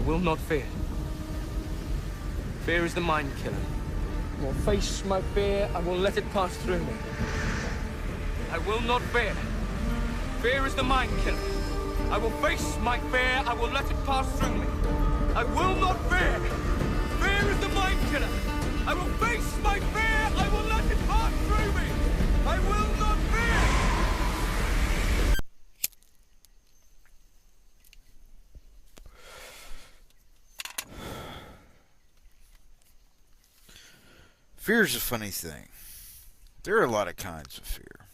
will not fear. Fear is the mind killer. I will face my fear, I will let it pass through me. I will not fear. Fear is the mind killer. I will face my fear, I will let it pass through me. I will not fear. Fear is the mind killer. I will face my fear, I will let it pass through me. I will not fear. Fear's a funny thing. There are a lot of kinds of fear.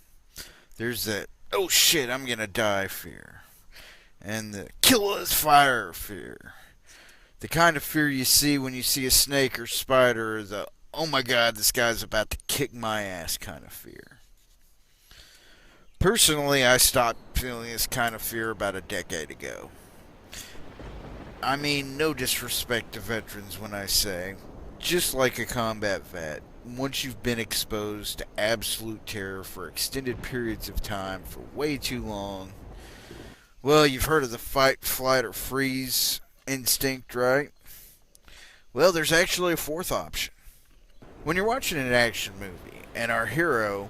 There's that, oh shit, I'm gonna die fear. And the kill us fire fear. The kind of fear you see when you see a snake or spider, or the, oh my god, this guy's about to kick my ass kind of fear. Personally, I stopped feeling this kind of fear about a decade ago. I mean, no disrespect to veterans when I say, just like a combat vet, once you've been exposed to absolute terror for extended periods of time for way too long, well, you've heard of the fight, flight, or freeze instinct, right? Well, there's actually a fourth option. When you're watching an action movie and our hero,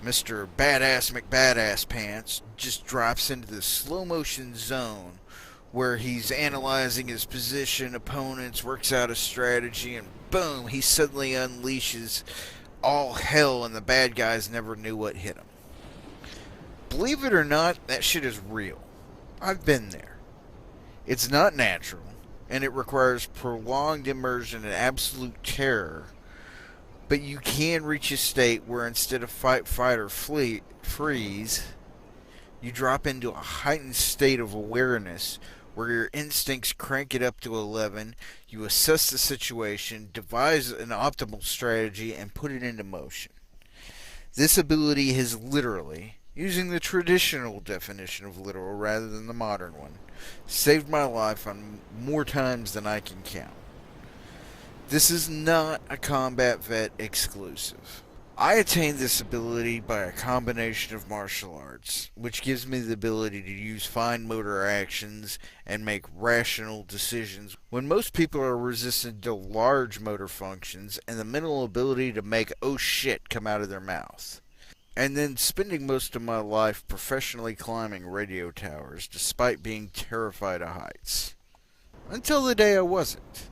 Mr. Badass McBadass Pants, just drops into the slow motion zone where he's analyzing his position, opponents, works out a strategy, and boom, he suddenly unleashes all hell and the bad guys never knew what hit him. Believe it or not, that shit is real. I've been there. It's not natural, and it requires prolonged immersion in absolute terror, but you can reach a state where instead of fight, or freeze, you drop into a heightened state of awareness where your instincts crank it up to 11, you assess the situation, devise an optimal strategy, and put it into motion. This ability has literally, using the traditional definition of literal rather than the modern one, saved my life on more times than I can count. This is not a combat vet exclusive. I attained this ability by a combination of martial arts, which gives me the ability to use fine motor actions and make rational decisions when most people are resistant to large motor functions and the mental ability to make oh shit come out of their mouth. And then spending most of my life professionally climbing radio towers despite being terrified of heights. Until the day I wasn't.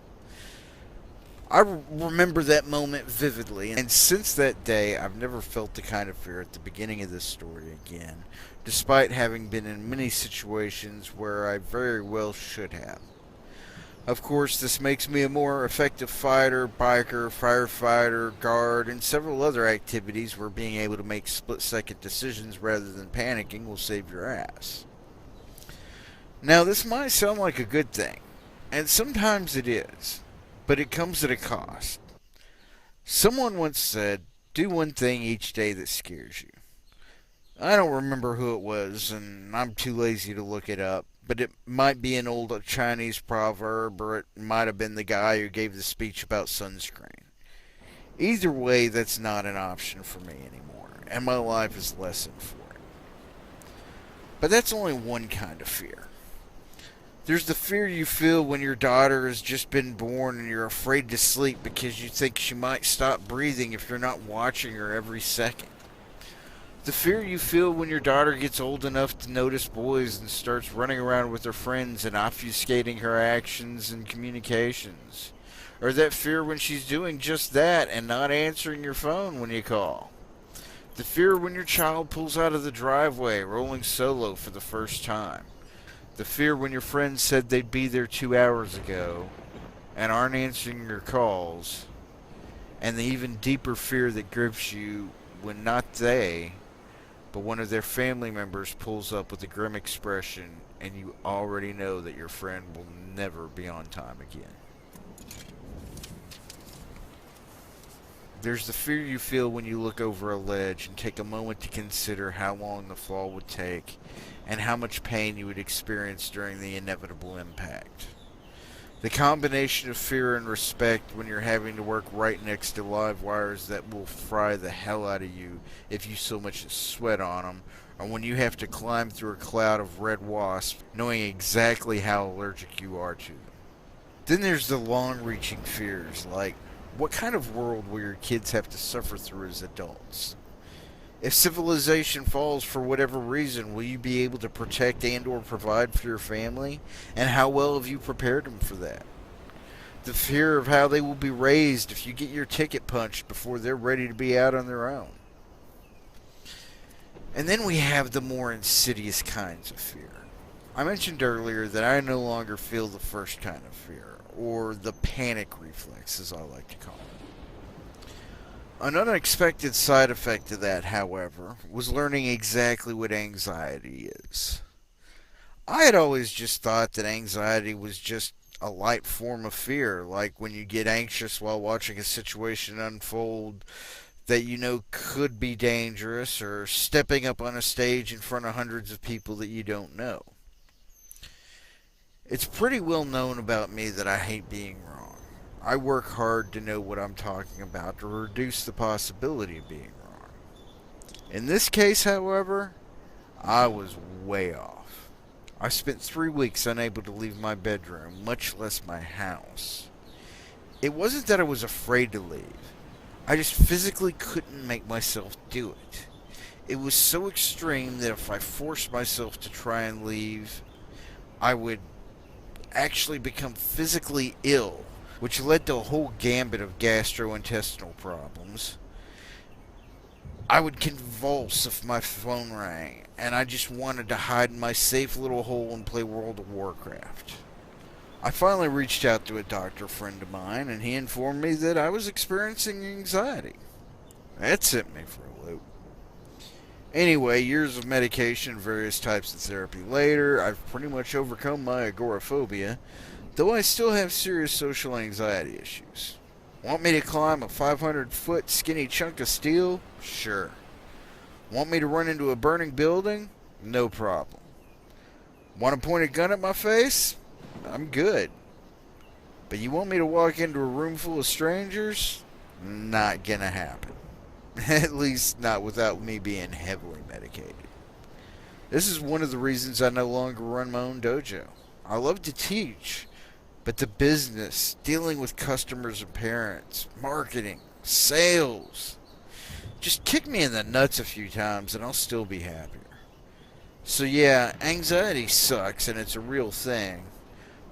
I remember that moment vividly, and since that day, I've never felt the kind of fear at the beginning of this story again, despite having been in many situations where I very well should have. Of course, this makes me a more effective fighter, biker, firefighter, guard, and several other activities where being able to make split-second decisions rather than panicking will save your ass. Now, this might sound like a good thing, and sometimes it is. But it comes at a cost. Someone once said, do one thing each day that scares you. I don't remember who it was, and I'm too lazy to look it up, but it might be an old Chinese proverb, or it might have been the guy who gave the speech about sunscreen. Either way, that's not an option for me anymore, and my life is lessened for it. But that's only one kind of fear. There's the fear you feel when your daughter has just been born and you're afraid to sleep because you think she might stop breathing if you're not watching her every second. The fear you feel when your daughter gets old enough to notice boys and starts running around with her friends and obfuscating her actions and communications. Or that fear when she's doing just that and not answering your phone when you call. The fear when your child pulls out of the driveway rolling solo for the first time. The fear when your friends said they'd be there 2 hours ago and aren't answering your calls. And the even deeper fear that grips you when not they, but one of their family members pulls up with a grim expression and you already know that your friend will never be on time again. There's the fear you feel when you look over a ledge and take a moment to consider how long the fall would take and how much pain you would experience during the inevitable impact. The combination of fear and respect when you're having to work right next to live wires that will fry the hell out of you if you so much as sweat on them, or when you have to climb through a cloud of red wasps knowing exactly how allergic you are to them. Then there's the long-reaching fears, like, what kind of world will your kids have to suffer through as adults? If civilization falls for whatever reason, will you be able to protect and or provide for your family? And how well have you prepared them for that? The fear of how they will be raised if you get your ticket punched before they're ready to be out on their own. And then we have the more insidious kinds of fear. I mentioned earlier that I no longer feel the first kind of fear, or the panic reflex as I like to call it. An unexpected side effect of that, however, was learning exactly what anxiety is. I had always just thought that anxiety was just a light form of fear, like when you get anxious while watching a situation unfold that you know could be dangerous, or stepping up on a stage in front of hundreds of people that you don't know. It's pretty well known about me that I hate being wrong. I work hard to know what I'm talking about to reduce the possibility of being wrong. In this case, however, I was way off. I spent 3 weeks unable to leave my bedroom, much less my house. It wasn't that I was afraid to leave. I just physically couldn't make myself do it. It was so extreme that if I forced myself to try and leave, I would actually become physically ill, which led to a whole gambit of gastrointestinal problems. I would convulse if my phone rang, and I just wanted to hide in my safe little hole and play World of Warcraft. I finally reached out to a doctor friend of mine, and he informed me that I was experiencing anxiety. That sent me for a loop. Anyway, years of medication and various types of therapy later, I've pretty much overcome my agoraphobia, though I still have serious social anxiety issues. Want me to climb a 500-foot skinny chunk of steel? Sure. Want me to run into a burning building? No problem. Want to point a gun at my face? I'm good. But you want me to walk into a room full of strangers? Not gonna happen. At least not without me being heavily medicated. This is one of the reasons I no longer run my own dojo. I love to teach, but the business, dealing with customers and parents, marketing, sales, just kick me in the nuts a few times and I'll still be happier. So yeah, anxiety sucks and it's a real thing.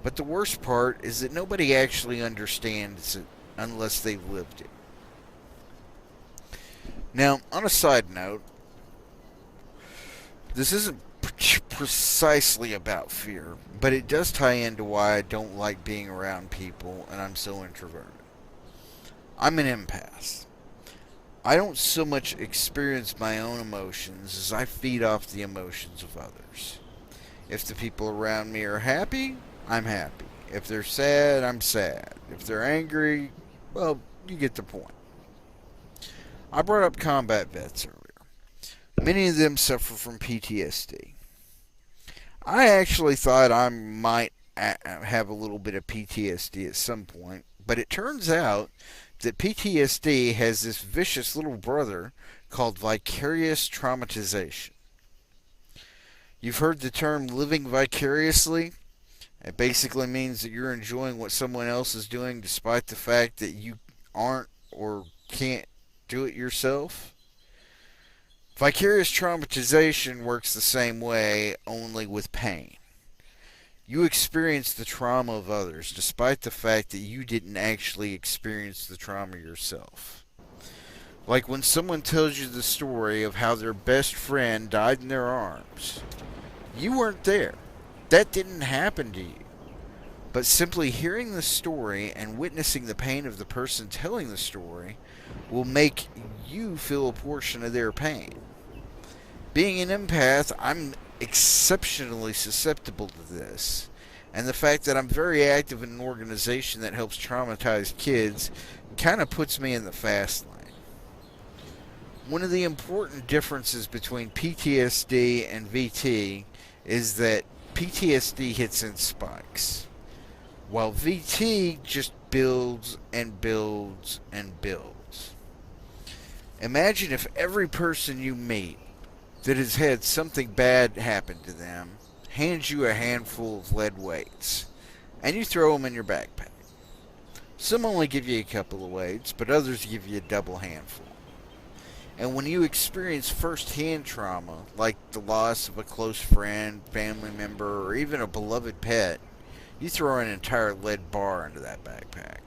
But the worst part is that nobody actually understands it unless they've lived it. Now, on a side note, this isn't precisely about fear, but it does tie into why I don't like being around people and I'm so introverted. I'm an empath. I don't so much experience my own emotions as I feed off the emotions of others. If the people around me are happy, I'm happy. If they're sad, I'm sad. If they're angry, well, you get the point. I brought up combat vets earlier. Many of them suffer from PTSD. I actually thought I might have a little bit of PTSD at some point, but it turns out that PTSD has this vicious little brother called vicarious traumatization. You've heard the term living vicariously? It basically means that you're enjoying what someone else is doing despite the fact that you aren't or can't do it yourself. Vicarious traumatization works the same way, only with pain. You experience the trauma of others despite the fact that you didn't actually experience the trauma yourself. Like when someone tells you the story of how their best friend died in their arms. You weren't there. That didn't happen to you. But simply hearing the story and witnessing the pain of the person telling the story will make you feel a portion of their pain. Being an empath, I'm exceptionally susceptible to this. And the fact that I'm very active in an organization that helps traumatized kids kind of puts me in the fast lane. One of the important differences between PTSD and VT is that PTSD hits in spikes, while VT just builds and builds and builds. Imagine if every person you meet that has had something bad happen to them hands you a handful of lead weights, and you throw them in your backpack. Some only give you a couple of weights, but others give you a double handful. And when you experience first-hand trauma, like the loss of a close friend, family member, or even a beloved pet, you throw an entire lead bar into that backpack.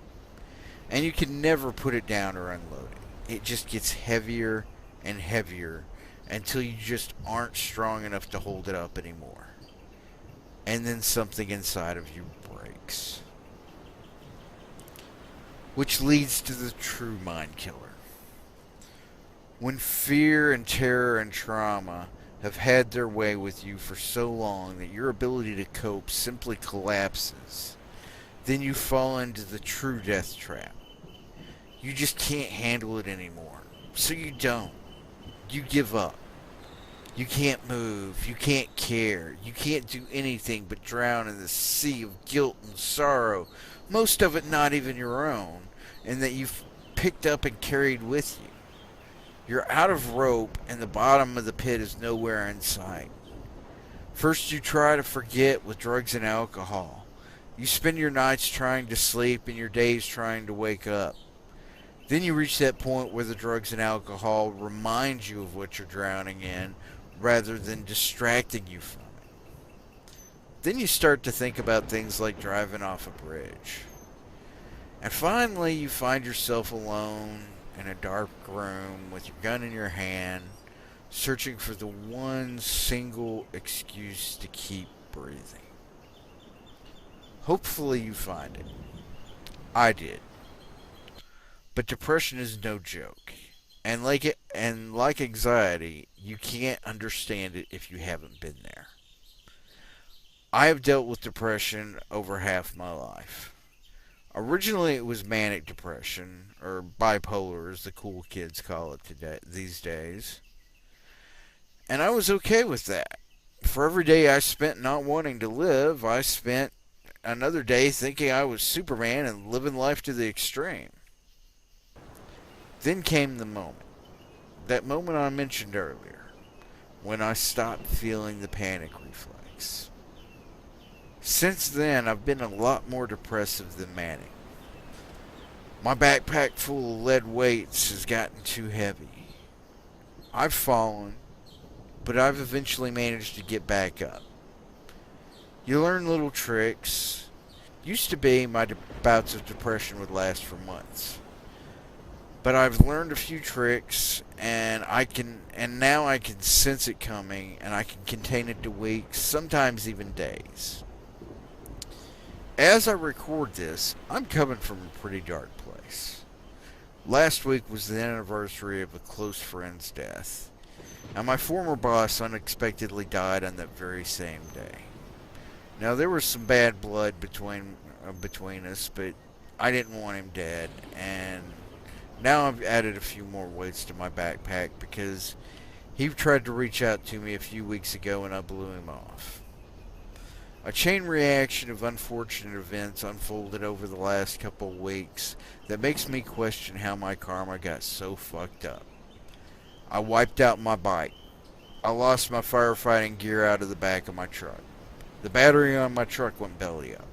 And you can never put it down or unload it. It just gets heavier and heavier until you just aren't strong enough to hold it up anymore. And then something inside of you breaks. Which leads to the true mind killer. When fear and terror and trauma have had their way with you for so long that your ability to cope simply collapses, then you fall into the true death trap. You just can't handle it anymore, so you don't. You give up. You can't move. You can't care. You can't do anything but drown in the sea of guilt and sorrow, most of it not even your own, and that you've picked up and carried with you. You're out of rope, and the bottom of the pit is nowhere in sight. First you try to forget with drugs and alcohol. You spend your nights trying to sleep and your days trying to wake up. Then you reach that point where the drugs and alcohol remind you of what you're drowning in rather than distracting you from it. Then you start to think about things like driving off a bridge. And finally you find yourself alone in a dark room with your gun in your hand, searching for the one single excuse to keep breathing. Hopefully you find it. I did. But depression is no joke. And like anxiety, you can't understand it if you haven't been there. I have dealt with depression over half my life. Originally it was manic depression, or bipolar as the cool kids call it these days. And I was okay with that. For every day I spent not wanting to live, I spent another day thinking I was Superman and living life to the extreme. Then came the moment. That moment I mentioned earlier, when I stopped feeling the panic reflex. Since then, I've been a lot more depressive than manic. My backpack full of lead weights has gotten too heavy. I've fallen, but I've eventually managed to get back up. You learn little tricks. Used to be my bouts of depression would last for months. But I've learned a few tricks, and now I can sense it coming, and I can contain it to weeks, sometimes even days. As I record this, I'm coming from a pretty dark place. Last week was the anniversary of a close friend's death, and my former boss unexpectedly died on that very same day. Now, there was some bad blood between us, but I didn't want him dead, and now I've added a few more weights to my backpack because he tried to reach out to me a few weeks ago and I blew him off. A chain reaction of unfortunate events unfolded over the last couple of weeks that makes me question how my karma got so fucked up. I wiped out my bike. I lost my firefighting gear out of the back of my truck. The battery on my truck went belly up.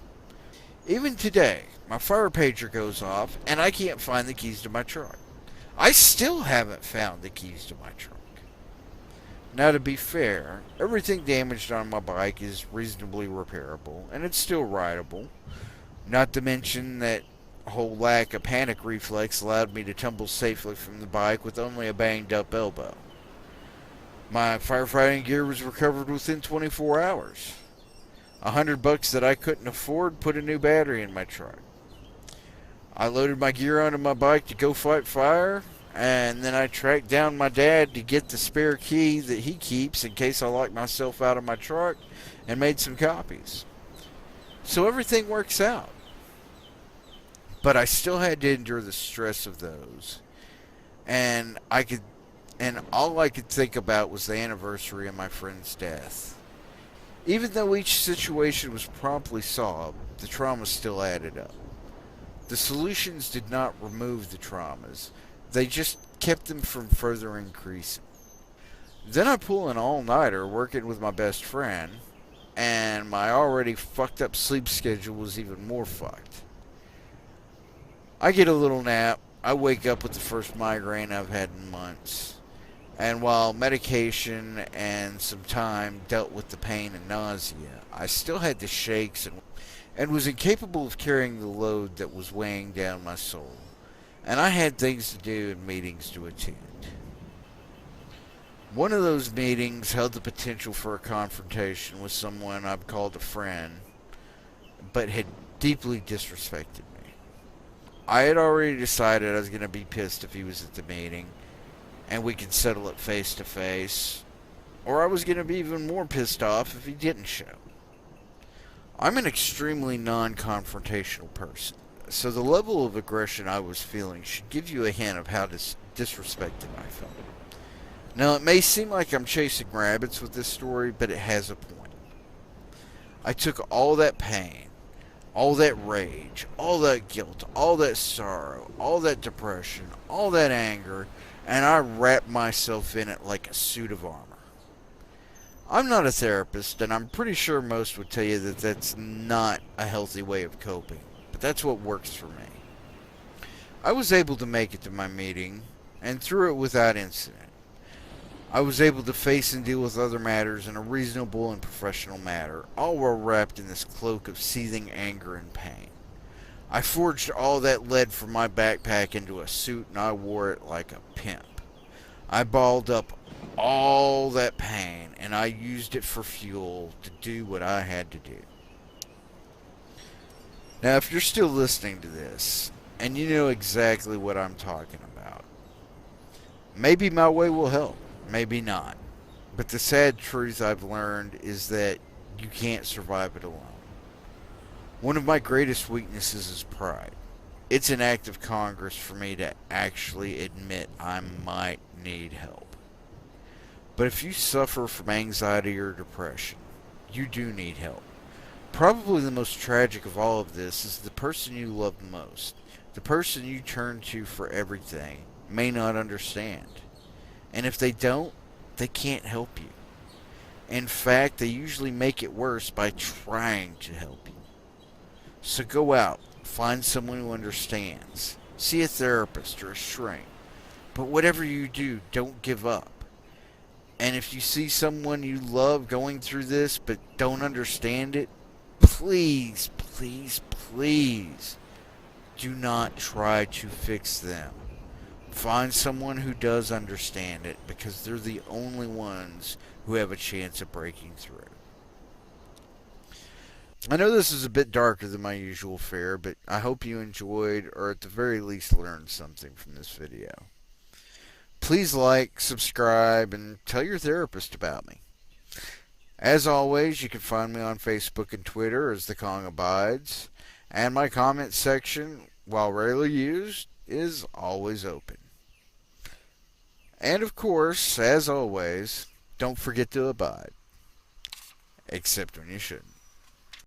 Even today, my fire pager goes off and I can't find the keys to my truck. I still haven't found the keys to my truck. Now, to be fair, everything damaged on my bike is reasonably repairable, and it's still rideable. Not to mention that whole lack of panic reflex allowed me to tumble safely from the bike with only a banged up elbow. My firefighting gear was recovered within 24 hours. $100 that I couldn't afford put a new battery in my truck. I loaded my gear onto my bike to go fight fire, and then I tracked down my dad to get the spare key that he keeps in case I lock myself out of my truck, and made some copies. So everything works out. But I still had to endure the stress of those. And all I could think about was the anniversary of my friend's death. Even though each situation was promptly solved, the trauma still added up. The solutions did not remove the traumas. They just kept them from further increasing. Then I pull an all-nighter working with my best friend, and my already fucked up sleep schedule was even more fucked. I get a little nap. I wake up with the first migraine I've had in months. And while medication and some time dealt with the pain and nausea, I still had the shakes and was incapable of carrying the load that was weighing down my soul. And I had things to do and meetings to attend. One of those meetings held the potential for a confrontation with someone I've called a friend, but had deeply disrespected me. I had already decided I was going to be pissed if he was at the meeting, and we could settle it face to face, or I was going to be even more pissed off if he didn't show. I'm an extremely non-confrontational person, so the level of aggression I was feeling should give you a hint of how disrespected I felt. Now, it may seem like I'm chasing rabbits with this story, but it has a point. I took all that pain, all that rage, all that guilt, all that sorrow, all that depression, all that anger, and I wrapped myself in it like a suit of armor. I'm not a therapist, and I'm pretty sure most would tell you that that's not a healthy way of coping, but that's what works for me. I was able to make it to my meeting, and through it without incident. I was able to face and deal with other matters in a reasonable and professional manner, all while wrapped in this cloak of seething anger and pain. I forged all that lead from my backpack into a suit, and I wore it like a pimp. I balled up all that pain, and I used it for fuel to do what I had to do. Now, if you're still listening to this, and you know exactly what I'm talking about, maybe my way will help. Maybe not. But the sad truth I've learned is that you can't survive it alone. One of my greatest weaknesses is pride. It's an act of Congress for me to actually admit I might need help. But if you suffer from anxiety or depression, you do need help. Probably the most tragic of all of this is the person you love most. The person you turn to for everything may not understand. And if they don't, they can't help you. In fact, they usually make it worse by trying to help you. So go out, find someone who understands. See a therapist or a shrink. But whatever you do, don't give up. And if you see someone you love going through this but don't understand it, please, please, please do not try to fix them. Find someone who does understand it, because they're the only ones who have a chance of breaking through. I know this is a bit darker than my usual fare, but I hope you enjoyed, or at the very least learned something from this video. Please like, subscribe, and tell your therapist about me. As always, you can find me on Facebook and Twitter as The Kong Abides, and my comment section, while rarely used, is always open. And of course, as always, don't forget to abide. Except when you shouldn't.